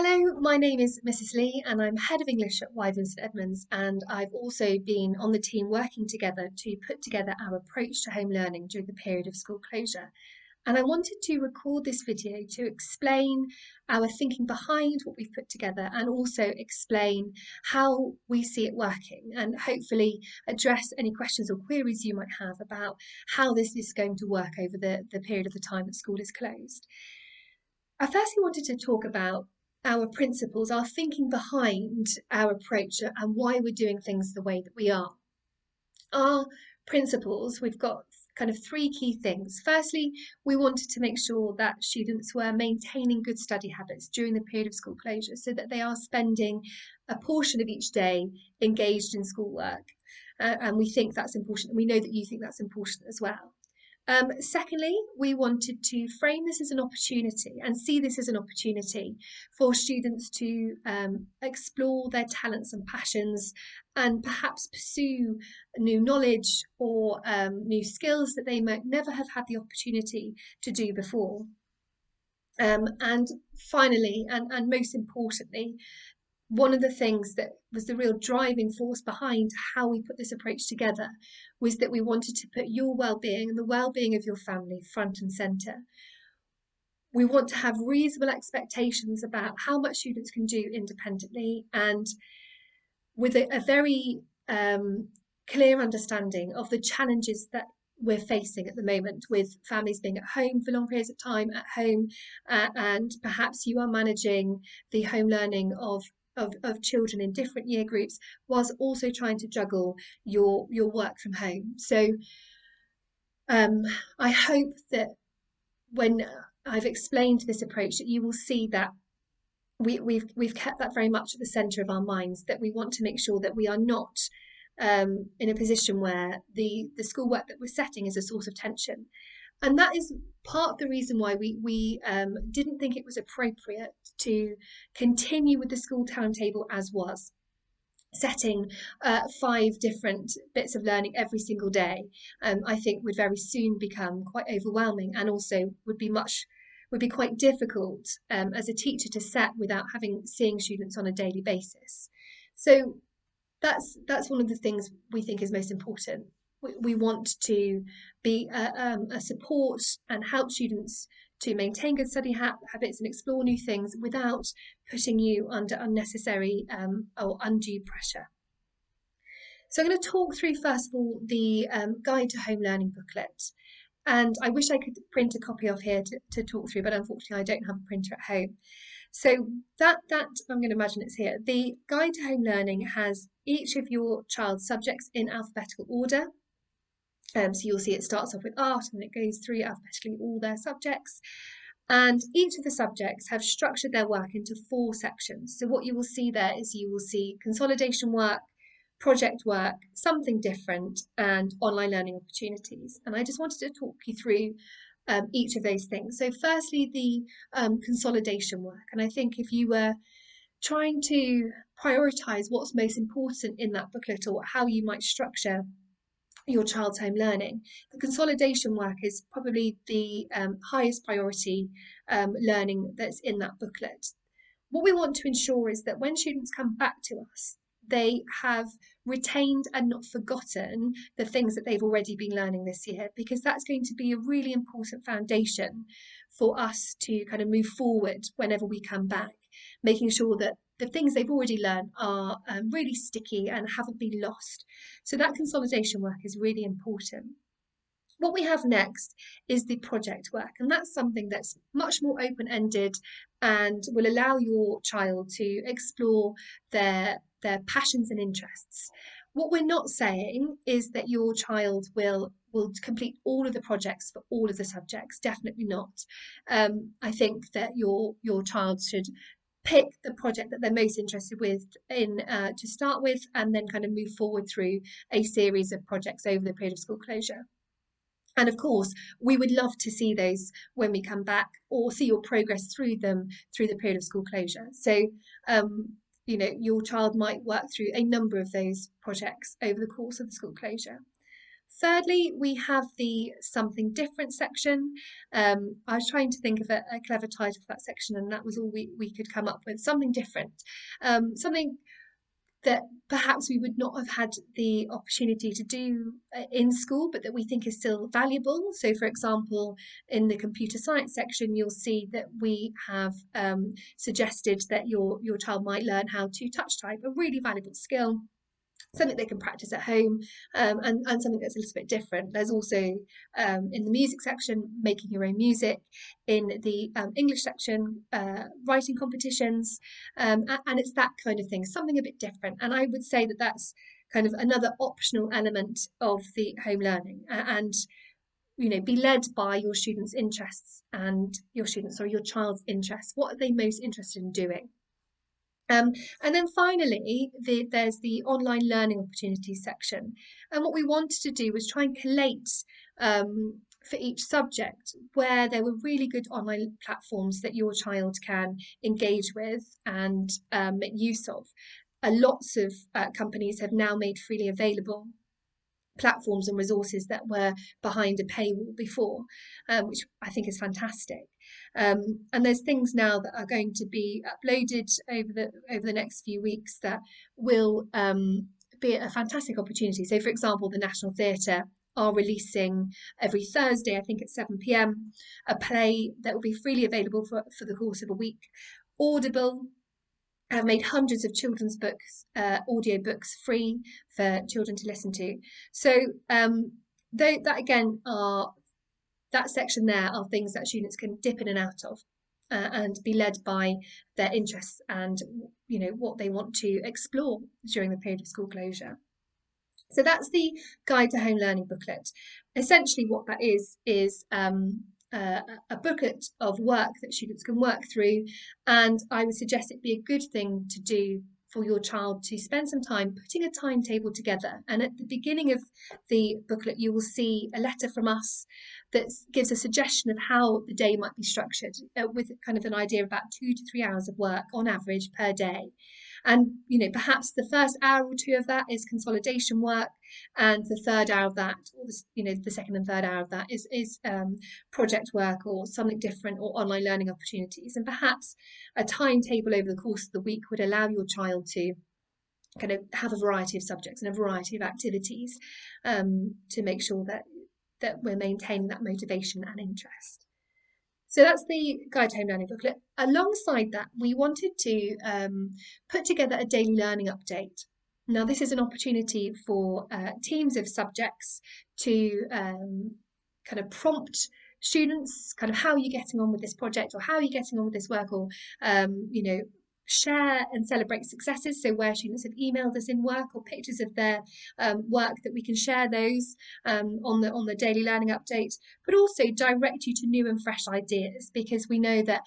Hello, my name is Mrs. Lee and I'm Head of English at Wyvern St Edmunds, and I've also been on the team working together to put together our approach to home learning during the period of school closure. And I wanted to record this video to explain our thinking behind what we've put together and also explain how we see it working and hopefully address any questions or queries you might have about how this is going to work over the period of the time that school is closed. I firstly wanted to talk about our principles, our thinking behind our approach, and why we're doing things the way that we are. Our principles, we've got kind of three key things. Firstly, we wanted to make sure that students were maintaining good study habits during the period of school closure so that they are spending a portion of each day engaged in schoolwork. And we think that's important. We know that you think that's important as well. Secondly, we wanted to frame this as an opportunity and see this as an opportunity for students to explore their talents and passions and perhaps pursue new knowledge or new skills that they might never have had the opportunity to do before. And finally, and most importantly, one of the things that was the real driving force behind how we put this approach together was that we wanted to put your well-being and the well-being of your family front and centre. We want to have reasonable expectations about how much students can do independently, and with a very clear understanding of the challenges that we're facing at the moment, with families being at home for long periods of time at home, and perhaps you are managing the home learning of children in different year groups whilst also trying to juggle your work from home. So I hope that when I've explained this approach that you will see that we've kept that very much at the centre of our minds, that we want to make sure that we are not in a position where the schoolwork that we're setting is a source of tension. And that is part of the reason why we didn't think it was appropriate to continue with the school timetable as was, setting 5 different bits of learning every single day. I think would very soon become quite overwhelming, and also would be quite difficult as a teacher to set without seeing students on a daily basis. So that's one of the things we think is most important. We want to be a support and help students to maintain good study habits and explore new things without putting you under unnecessary or undue pressure. So I'm going to talk through first of all the Guide to Home Learning booklet. And I wish I could print a copy of here to talk through, but unfortunately I don't have a printer at home. So that I'm going to imagine it's here. The Guide to Home Learning has each of your child's subjects in alphabetical order. So you'll see it starts off with art and it goes through alphabetically all their subjects. And each of the subjects have structured their work into 4 sections. So what you will see there is you will see consolidation work, project work, something different, and online learning opportunities. And I just wanted to talk you through each of those things. So firstly, the consolidation work. And I think if you were trying to prioritise what's most important in that booklet or how you might structure your child's home learning, the consolidation work is probably the highest priority learning that's in that booklet. What we want to ensure is that when students come back to us, they have retained and not forgotten the things that they've already been learning this year, because that's going to be a really important foundation for us to kind of move forward whenever we come back, making sure that the things they've already learned are really sticky and haven't been lost. So that consolidation work is really important. What we have next is the project work, and that's something that's much more open-ended and will allow your child to explore their passions and interests. What we're not saying is that your child will complete all of the projects for all of the subjects, definitely not. I think that your child should pick the project that they're most interested with to start with, and then kind of move forward through a series of projects over the period of school closure. And of course, we would love to see those when we come back, or see your progress through them through the period of school closure. So, your child might work through a number of those projects over the course of the school closure. Thirdly, we have the something different section. I was trying to think of a clever title for that section, and that was all we could come up with. Something different, something that perhaps we would not have had the opportunity to do in school, but that we think is still valuable. So, for example, in the computer science section, you'll see that we have suggested that your child might learn how to touch type, a really valuable skill, something they can practice at home, and something that's a little bit different. There's also in the music section, making your own music. In the English section, writing competitions, and it's that kind of thing, something a bit different. And I would say that that's kind of another optional element of the home learning, and be led by your students' interests and your child's interests. What are they most interested in doing? And then finally, there's the online learning opportunities section. And what we wanted to do was try and collate for each subject where there were really good online platforms that your child can engage with and make use of. Lots of companies have now made freely available platforms and resources that were behind a paywall before, which I think is fantastic. And there's things now that are going to be uploaded over the next few weeks that will be a fantastic opportunity. So, for example, the National Theatre are releasing every Thursday, I think at 7 p.m, a play that will be freely available for the course of a week. Audible have made hundreds of children's books, audio books, free for children to listen to. So that again are that section there are things that students can dip in and out of, and be led by their interests and what they want to explore during the period of school closure. So that's the Guide to Home Learning booklet. Essentially, what that is a booklet of work that students can work through, and I would suggest it be a good thing to do for your child to spend some time putting a timetable together. And at the beginning of the booklet, you will see a letter from us that gives a suggestion of how the day might be structured, with kind of an idea of about 2 to 3 hours of work on average per day. And perhaps the first hour or two of that is consolidation work, and the third hour of that, or the second and third hour of that is project work or something different, or online learning opportunities. And perhaps a timetable over the course of the week would allow your child to kind of have a variety of subjects and a variety of activities, to make sure that we're maintaining that motivation and interest. So that's the Guide to Home Learning booklet. Alongside that, we wanted to put together a daily learning update. Now, this is an opportunity for teams of subjects to kind of prompt students, kind of how are you getting on with this project, or how are you getting on with this work, or share and celebrate successes. So where students have emailed us in work or pictures of their work, that we can share those on the daily learning update, but also direct you to new and fresh ideas, because we know that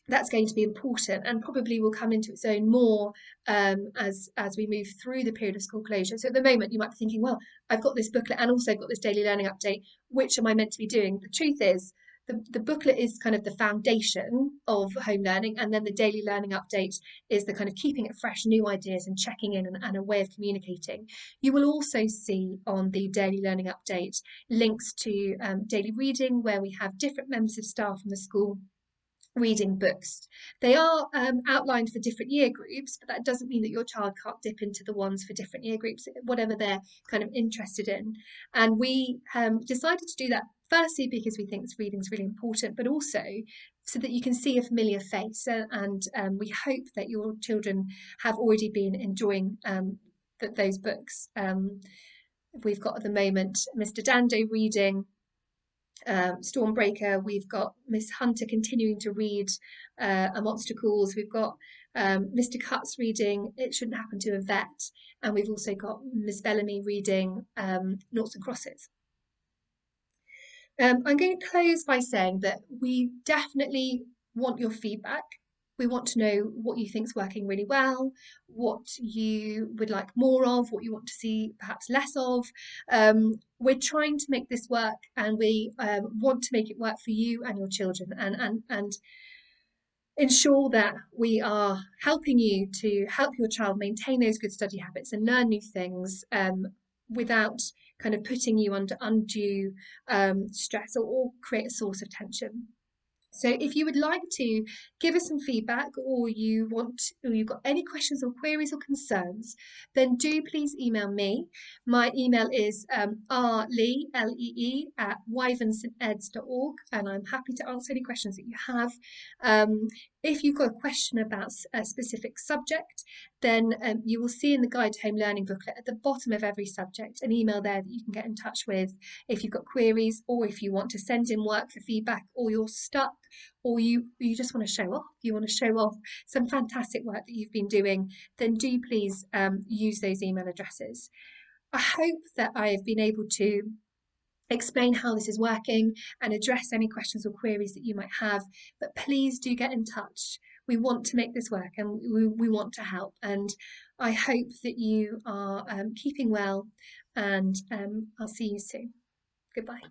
that's going to be important and probably will come into its own more as we move through the period of school closure. So at the moment you might be thinking, well, I've got this booklet and also got this daily learning update, which am I meant to be doing? The truth is, the booklet is kind of the foundation of home learning, and then the daily learning update is the kind of keeping it fresh, new ideas and checking in, and a way of communicating. You will also see on the daily learning update links to daily reading, where we have different members of staff from the school reading books. They are outlined for different year groups, but that doesn't mean that your child can't dip into the ones for different year groups, whatever they're kind of interested in. And we decided to do that firstly because we think reading is really important, but also so that you can see a familiar face, and we hope that your children have already been enjoying those books. We've got at the moment Mr. Dando reading Stormbreaker. We've got Miss Hunter continuing to read A Monster Calls. We've got Mr. Cuts reading It Shouldn't Happen to a Vet, and we've also got Miss Bellamy reading Noughts and Crosses. I'm going to close by saying that we definitely want your feedback. We want to know what you think is working really well, what you would like more of, what you want to see perhaps less of. We're trying to make this work, and we want to make it work for you and your children, and ensure that we are helping you to help your child maintain those good study habits and learn new things, without kind of putting you under undue stress or create a source of tension. So if you would like to give us some feedback, or you've got any questions or queries or concerns, then do please email me. My email is rlee, Lee, at wyvernsteds.org, and I'm happy to answer any questions that you have. If you've got a question about a specific subject, then you will see in the Guide to Home Learning booklet at the bottom of every subject an email there that you can get in touch with if you've got queries, or if you want to send in work for feedback, or you're stuck, or you just want to show off, some fantastic work that you've been doing, then do please use those email addresses. I hope that I have been able to explain how this is working and address any questions or queries that you might have, but please do get in touch. We want to make this work, and we want to help, and I hope that you are keeping well, and I'll see you soon. Goodbye.